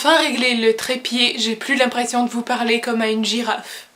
enfin réglé le trépied, j'ai plus l'impression de vous parler comme à une girafe.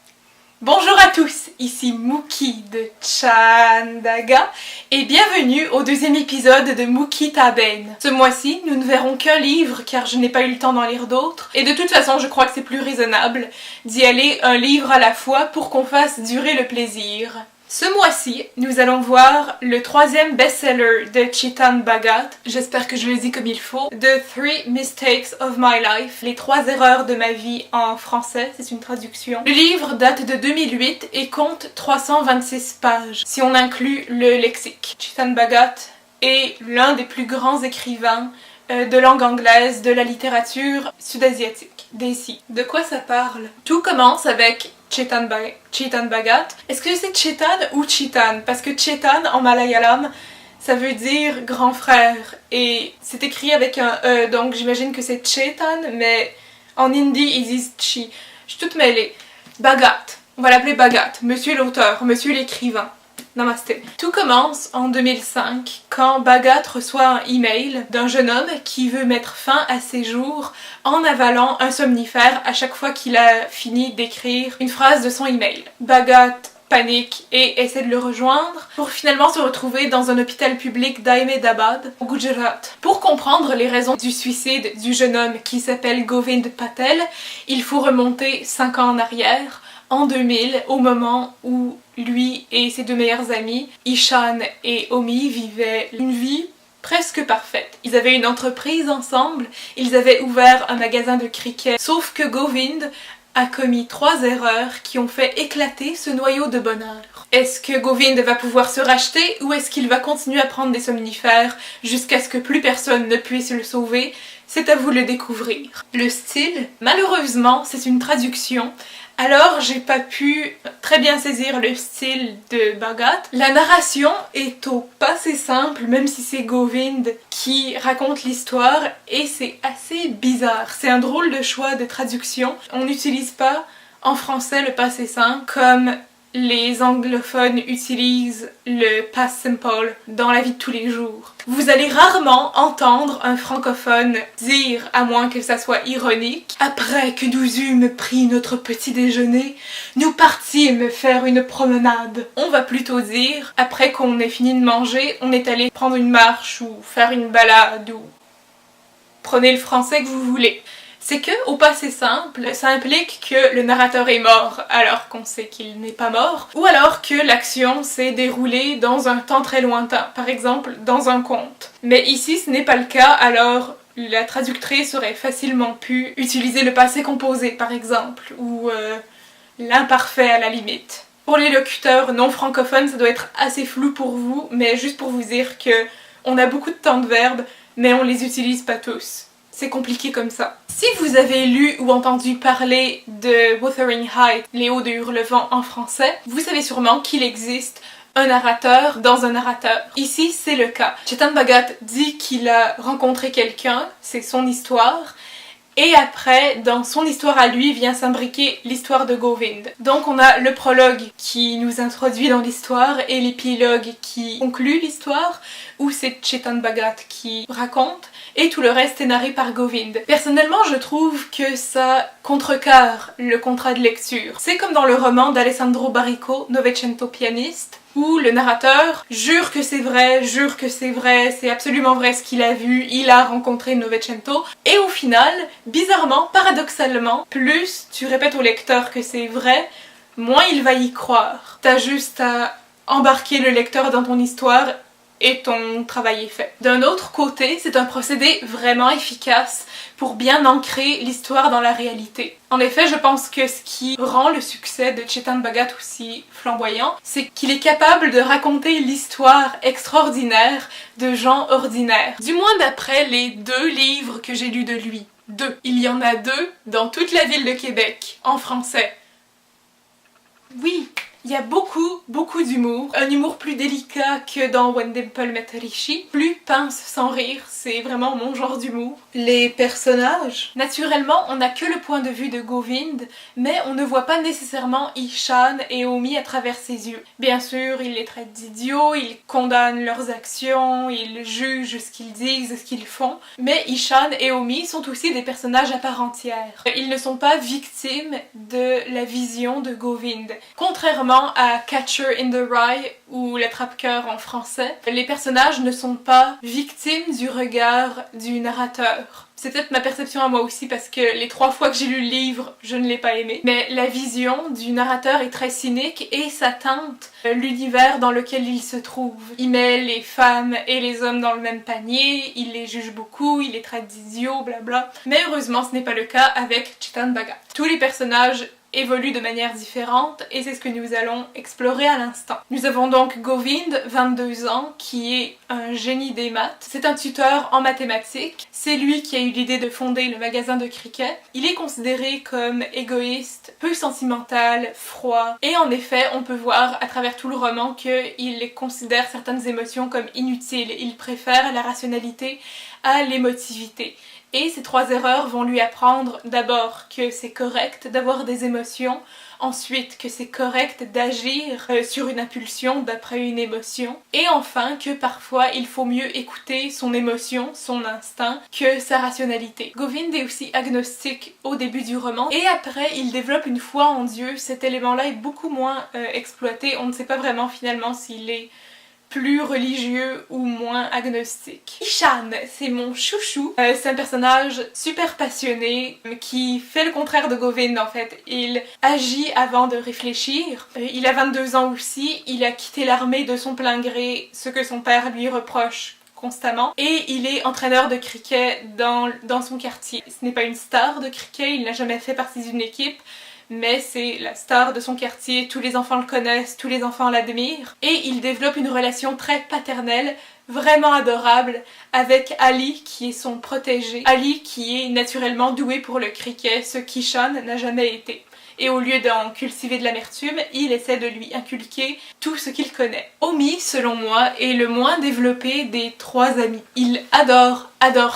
Bonjour à tous, ici Mookie de Chandaga et bienvenue au deuxième épisode de Mookie Taben. Ce mois-ci, nous ne verrons qu'un livre car je n'ai pas eu le temps d'en lire d'autres et de toute façon je crois que c'est plus raisonnable d'y aller un livre à la fois pour qu'on fasse durer le plaisir. Ce mois-ci, nous allons voir le troisième best-seller de Chetan Bhagat, j'espère que je le dis comme il faut, The Three Mistakes of My Life, les 3 erreurs de ma vie en français, c'est une traduction. Le livre date de 2008 et compte 326 pages, si on inclut le lexique. Chetan Bhagat est l'un des plus grands écrivains de langue anglaise, de la littérature sud-asiatique, d'ici. De quoi ça parle? Tout commence avec Chetan Bhagat. Est-ce que c'est Chetan ou Chetan? Parce que Chetan en malayalam, ça veut dire grand frère et c'est écrit avec un E, donc j'imagine que c'est Chetan, mais en hindi ils disent Chi. Je suis toute mêlée. Bhagat, on va l'appeler Bhagat, monsieur l'auteur, monsieur l'écrivain. Namasté. Tout commence en 2005 quand Bhagat reçoit un email d'un jeune homme qui veut mettre fin à ses jours en avalant un somnifère à chaque fois qu'il a fini d'écrire une phrase de son email. Bhagat panique et essaie de le rejoindre pour finalement se retrouver dans un hôpital public d'Ahmedabad, au Gujarat. Pour comprendre les raisons du suicide du jeune homme qui s'appelle Govind Patel, il faut remonter 5 ans en arrière, en 2000, au moment où lui et ses 2 meilleurs amis, Ishan et Omi, vivaient une vie presque parfaite. Ils avaient une entreprise ensemble, ils avaient ouvert un magasin de cricket, sauf que Govind a commis 3 erreurs qui ont fait éclater ce noyau de bonheur. Est-ce que Govind va pouvoir se racheter ou est-ce qu'il va continuer à prendre des somnifères jusqu'à ce que plus personne ne puisse le sauver? C'est à vous de le découvrir. Le style, malheureusement, c'est une traduction. Alors, j'ai pas pu très bien saisir le style de Bhagat. La narration est au passé simple, même si c'est Govind qui raconte l'histoire, et c'est assez bizarre. C'est un drôle de choix de traduction. On n'utilise pas en français le passé simple comme les anglophones utilisent le past simple dans la vie de tous les jours. Vous allez rarement entendre un francophone dire, à moins que ça soit ironique, « Après que nous eûmes pris notre petit déjeuner, nous partîmes faire une promenade. » On va plutôt dire, après qu'on ait fini de manger, on est allé prendre une marche ou faire une balade ou... Prenez le français que vous voulez. C'est que, au passé simple, ça implique que le narrateur est mort alors qu'on sait qu'il n'est pas mort, ou alors que l'action s'est déroulée dans un temps très lointain, par exemple dans un conte. Mais ici ce n'est pas le cas, alors la traductrice aurait facilement pu utiliser le passé composé par exemple, ou l'imparfait à la limite. Pour les locuteurs non francophones, ça doit être assez flou pour vous, mais juste pour vous dire que on a beaucoup de temps de verbes, mais on les utilise pas tous. C'est compliqué comme ça. Si vous avez lu ou entendu parler de Wuthering Heights, Les Hauts de Hurlevent en français, vous savez sûrement qu'il existe un narrateur dans un narrateur. Ici, c'est le cas. Chetan Bhagat dit qu'il a rencontré quelqu'un, c'est son histoire, et après, dans son histoire à lui, vient s'imbriquer l'histoire de Govind. Donc on a le prologue qui nous introduit dans l'histoire et l'épilogue qui conclut l'histoire, où c'est Chetan Bhagat qui raconte, et tout le reste est narré par Govind. Personnellement, je trouve que ça contrecarre le contrat de lecture. C'est comme dans le roman d'Alessandro Barrico, Novecento pianiste, où le narrateur jure que c'est vrai, c'est absolument vrai ce qu'il a vu, il a rencontré Novecento, et au final, bizarrement, paradoxalement, plus tu répètes au lecteur que c'est vrai, moins il va y croire. T'as juste à embarquer le lecteur dans ton histoire et ton travail est fait. D'un autre côté, c'est un procédé vraiment efficace pour bien ancrer l'histoire dans la réalité. En effet, je pense que ce qui rend le succès de Chetan Bhagat aussi flamboyant, c'est qu'il est capable de raconter l'histoire extraordinaire de gens ordinaires. Du moins d'après les 2 livres que j'ai lus de lui. 2. Il y en a 2 dans toute la ville de Québec, en français. Oui, Il y a beaucoup d'humour, un humour plus délicat que dans When Dimple Met Rishi, plus pince sans rire, c'est vraiment mon genre d'humour. Les personnages, naturellement on n'a que le point de vue de Govind, mais on ne voit pas nécessairement Ishan et Omi à travers ses yeux. Bien sûr, il les traite d'idiots, il condamne leurs actions, il juge ce qu'ils disent, ce qu'ils font, mais Ishan et Omi sont aussi des personnages à part entière. Ils ne sont pas victimes de la vision de Govind. Contrairement à Catcher in the Rye ou L'Attrape-Cœur en français, les personnages ne sont pas victimes du regard du narrateur. C'est peut-être ma perception à moi aussi parce que les 3 fois que j'ai lu le livre, je ne l'ai pas aimé. Mais la vision du narrateur est très cynique et ça teinte l'univers dans lequel il se trouve. Il met les femmes et les hommes dans le même panier, il les juge beaucoup, il les traite d'idiots, blabla. Mais heureusement ce n'est pas le cas avec Chetan Bhagat. Tous les personnages évolue de manière différente et c'est ce que nous allons explorer à l'instant. Nous avons donc Govind, 22 ans, qui est un génie des maths. C'est un tuteur en mathématiques. C'est lui qui a eu l'idée de fonder le magasin de cricket. Il est considéré comme égoïste, peu sentimental, froid. Et en effet, on peut voir à travers tout le roman qu'il considère certaines émotions comme inutiles. Il préfère la rationalité à l'émotivité. Et ces 3 erreurs vont lui apprendre d'abord que c'est correct d'avoir des émotions, ensuite que c'est correct d'agir sur une impulsion d'après une émotion, et enfin que parfois il faut mieux écouter son émotion, son instinct, que sa rationalité. Govind est aussi agnostique au début du roman, et après il développe une foi en Dieu. Cet élément-là est beaucoup moins exploité, on ne sait pas vraiment finalement s'il est plus religieux ou moins agnostique. Ishan, c'est mon chouchou. C'est un personnage super passionné qui fait le contraire de Govind en fait. Il agit avant de réfléchir. Il a 22 ans aussi, il a quitté l'armée de son plein gré, ce que son père lui reproche constamment, et il est entraîneur de cricket dans son quartier. Ce n'est pas une star de cricket, il n'a jamais fait partie d'une équipe, mais c'est la star de son quartier, tous les enfants le connaissent, tous les enfants l'admirent, et il développe une relation très paternelle, vraiment adorable, avec Ali qui est son protégé. Ali qui est naturellement doué pour le cricket, ce qu'Ishan n'a jamais été. Et au lieu d'en cultiver de l'amertume, il essaie de lui inculquer tout ce qu'il connaît. Omi, selon moi, est le moins développé des 3 amis. Il adore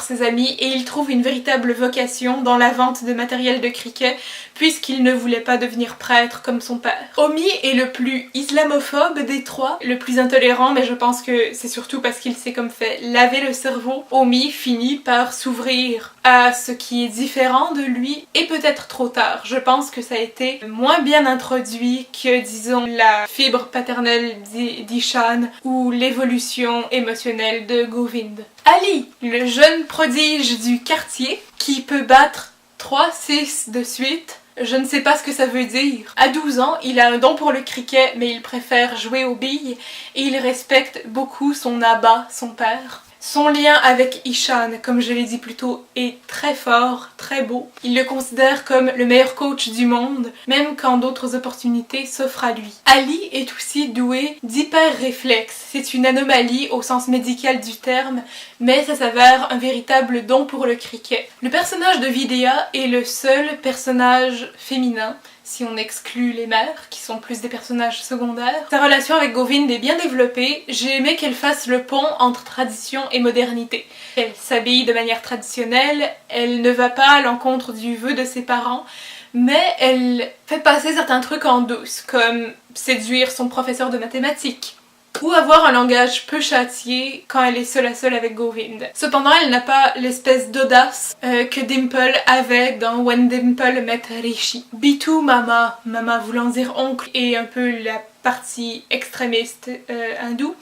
ses amis et il trouve une véritable vocation dans la vente de matériel de cricket puisqu'il ne voulait pas devenir prêtre comme son père. Omi est le plus islamophobe des 3, le plus intolérant, mais je pense que c'est surtout parce qu'il s'est comme fait laver le cerveau. Omi finit par s'ouvrir à ce qui est différent de lui et peut-être trop tard. Je pense que ça a été moins bien introduit que, disons, la fibre paternelle d'Ishan ou l'évolution émotionnelle de Govind. Ali, le jeune prodige du quartier qui peut battre 3-6 de suite. Je ne sais pas ce que ça veut dire. À 12 ans, il a un don pour le cricket, mais il préfère jouer aux billes et il respecte beaucoup son abba, son père. Son lien avec Ishan, comme je l'ai dit plus tôt, est très fort, très beau. Il le considère comme le meilleur coach du monde, même quand d'autres opportunités s'offrent à lui. Ali est aussi doué d'hyper-réflexe. C'est une anomalie au sens médical du terme, mais ça s'avère un véritable don pour le cricket. Le personnage de Vidya est le seul personnage féminin, si on exclut les mères, qui sont plus des personnages secondaires. Sa relation avec Govind est bien développée. J'ai aimé qu'elle fasse le pont entre tradition et modernité. Elle s'habille de manière traditionnelle, elle ne va pas à l'encontre du vœu de ses parents, mais elle fait passer certains trucs en douce, comme séduire son professeur de mathématiques, ou avoir un langage peu châtié quand elle est seule à seule avec Govind. Cependant, elle n'a pas l'espèce d'audace que Dimple avait dans When Dimple Met Rishi. Bitu Mama, Mama voulant dire oncle, est un peu la partie extrémiste hindoue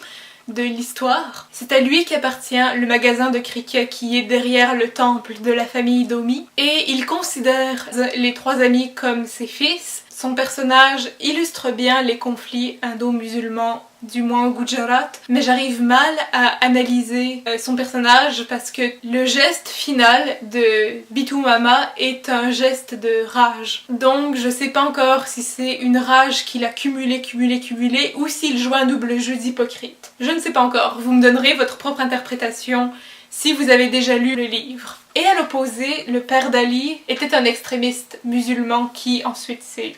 de l'histoire. C'est à lui qu'appartient le magasin de cricket qui est derrière le temple de la famille d'Omi, et il considère les 3 amis comme ses fils. Son personnage illustre bien les conflits indo-musulmans, du moins au Gujarat, mais j'arrive mal à analyser son personnage parce que le geste final de Bitu Mama est un geste de rage. Donc je sais pas encore si c'est une rage qu'il a cumulée ou s'il joue un double jeu d'hypocrite. Je ne sais pas encore, vous me donnerez votre propre interprétation si vous avez déjà lu le livre. Et à l'opposé, le père d'Ali était un extrémiste musulman qui ensuite s'est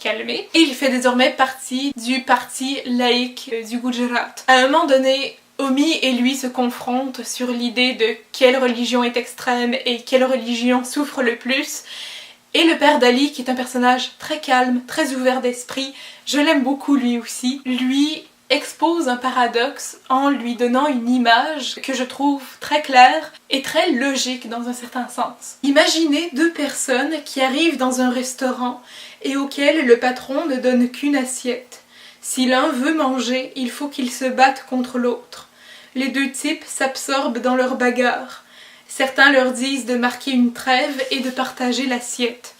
calmé et il fait désormais partie du parti laïque du Gujarat. À un moment donné, Homi et lui se confrontent sur l'idée de quelle religion est extrême et quelle religion souffre le plus. Et le père d'Ali, qui est un personnage très calme, très ouvert d'esprit, je l'aime beaucoup lui aussi, lui expose un paradoxe en lui donnant une image que je trouve très claire et très logique dans un certain sens. Imaginez deux personnes qui arrivent dans un restaurant et auxquelles le patron ne donne qu'une assiette. Si l'un veut manger, il faut qu'il se batte contre l'autre. Les deux types s'absorbent dans leur bagarre. Certains leur disent de marquer une trêve et de partager l'assiette.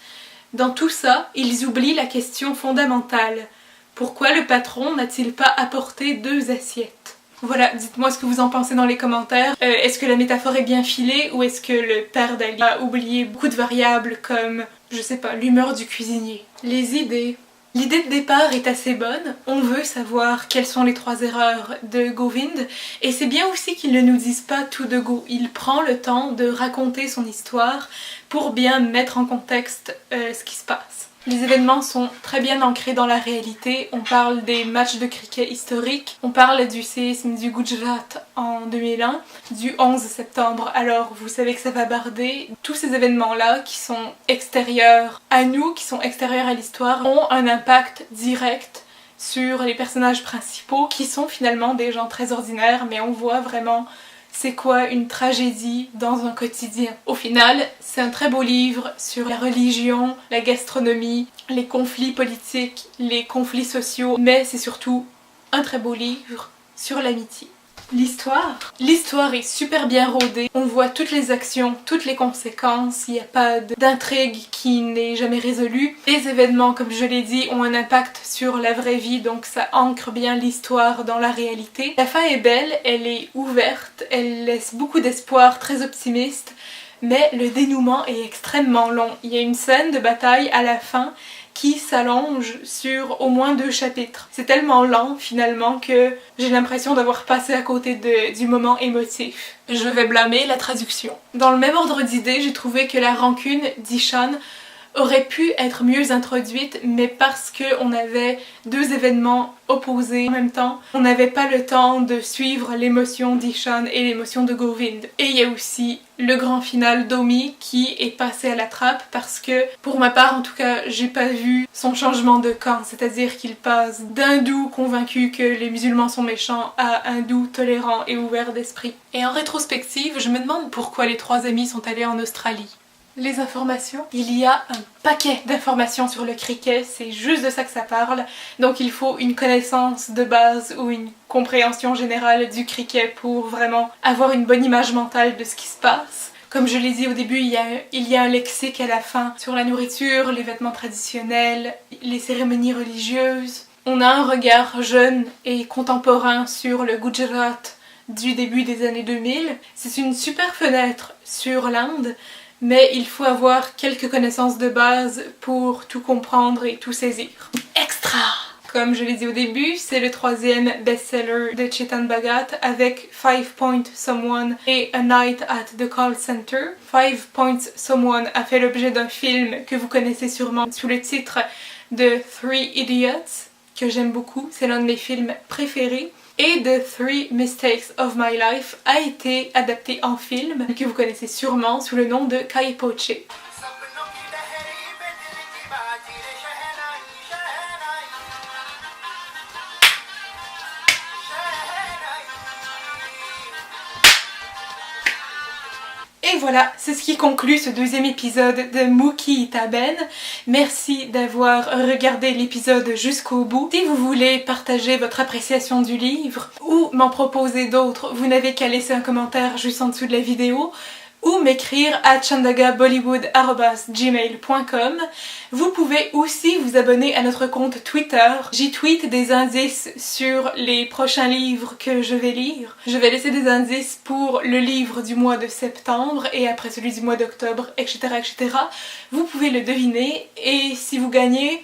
Dans tout ça, ils oublient la question fondamentale. Pourquoi le patron n'a-t-il pas apporté 2 assiettes? Voilà, dites-moi ce que vous en pensez dans les commentaires. Est-ce que la métaphore est bien filée ou est-ce que le père d'Ali a oublié beaucoup de variables comme, je sais pas, l'humeur du cuisinier? Les idées. L'idée de départ est assez bonne, on veut savoir quelles sont les 3 erreurs de Govind et c'est bien aussi qu'il ne nous dise pas tout de go, il prend le temps de raconter son histoire pour bien mettre en contexte ce qui se passe. Les événements sont très bien ancrés dans la réalité, on parle des matchs de cricket historiques, on parle du séisme du Gujarat en 2001, du 11 septembre, alors vous savez que ça va barder. Tous ces événements-là qui sont extérieurs à nous, qui sont extérieurs à l'histoire, ont un impact direct sur les personnages principaux qui sont finalement des gens très ordinaires, mais on voit vraiment c'est quoi une tragédie dans un quotidien. Au final, c'est un très beau livre sur la religion, la gastronomie, les conflits politiques, les conflits sociaux, mais c'est surtout un très beau livre sur l'amitié. L'histoire est super bien rodée, on voit toutes les actions, toutes les conséquences, il n'y a pas d'intrigue qui n'est jamais résolue. Les événements, comme je l'ai dit, ont un impact sur la vraie vie, donc ça ancre bien l'histoire dans la réalité. La fin est belle, elle est ouverte, elle laisse beaucoup d'espoir, très optimiste, mais le dénouement est extrêmement long. Il y a une scène de bataille à la fin qui s'allonge sur au moins 2 chapitres. C'est tellement lent finalement que j'ai l'impression d'avoir passé à côté du moment émotif. Je vais blâmer la traduction. Dans le même ordre d'idées, j'ai trouvé que la rancune d'Ishan aurait pu être mieux introduite, mais parce qu'on avait 2 événements opposés en même temps, on n'avait pas le temps de suivre l'émotion d'Ishan et l'émotion de Govind. Et il y a aussi le grand final d'Homi qui est passé à la trappe parce que, pour ma part en tout cas, j'ai pas vu son changement de camp, c'est-à-dire qu'il passe d'hindou convaincu que les musulmans sont méchants à hindou tolérant et ouvert d'esprit. Et en rétrospective, je me demande pourquoi les 3 amis sont allés en Australie. Les informations. Il y a un paquet d'informations sur le cricket, c'est juste de ça que ça parle. Donc il faut une connaissance de base ou une compréhension générale du cricket pour vraiment avoir une bonne image mentale de ce qui se passe. Comme je l'ai dit au début, il y a un lexique à la fin sur la nourriture, les vêtements traditionnels, les cérémonies religieuses. On a un regard jeune et contemporain sur le Gujarat du début des années 2000. C'est une super fenêtre sur l'Inde. Mais il faut avoir quelques connaissances de base pour tout comprendre et tout saisir. Extra! Comme je l'ai dit au début, c'est le 3e best-seller de Chetan Bhagat avec 5 Point Someone et A Night at the Call Center. 5 Points Someone a fait l'objet d'un film que vous connaissez sûrement sous le titre de 3 Idiots, que j'aime beaucoup, c'est l'un de mes films préférés. Et The 3 Mistakes of My Life a été adapté en film, que vous connaissez sûrement sous le nom de Kai Poche. Et voilà, c'est ce qui conclut ce 2e épisode de Mookie Itaben. Merci d'avoir regardé l'épisode jusqu'au bout. Si vous voulez partager votre appréciation du livre ou m'en proposer d'autres, vous n'avez qu'à laisser un commentaire juste en dessous de la vidéo ou m'écrire à chandagabollywood@gmail.com. Vous pouvez aussi vous abonner à notre compte Twitter. J'y tweete des indices sur les prochains livres que je vais lire. Je vais laisser des indices pour le livre du mois de septembre et après celui du mois d'octobre, etc., etc. Vous pouvez le deviner et si vous gagnez,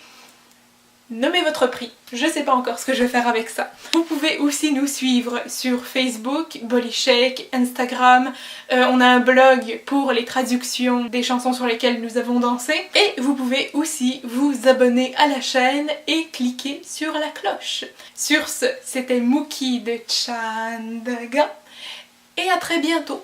nommez votre prix. Je sais pas encore ce que je vais faire avec ça. Vous pouvez aussi nous suivre sur Facebook, Bolyshake, Instagram. On a un blog pour les traductions des chansons sur lesquelles nous avons dansé. Et vous pouvez aussi vous abonner à la chaîne et cliquer sur la cloche. Sur ce, c'était Mookie de Chandaga. Et à très bientôt.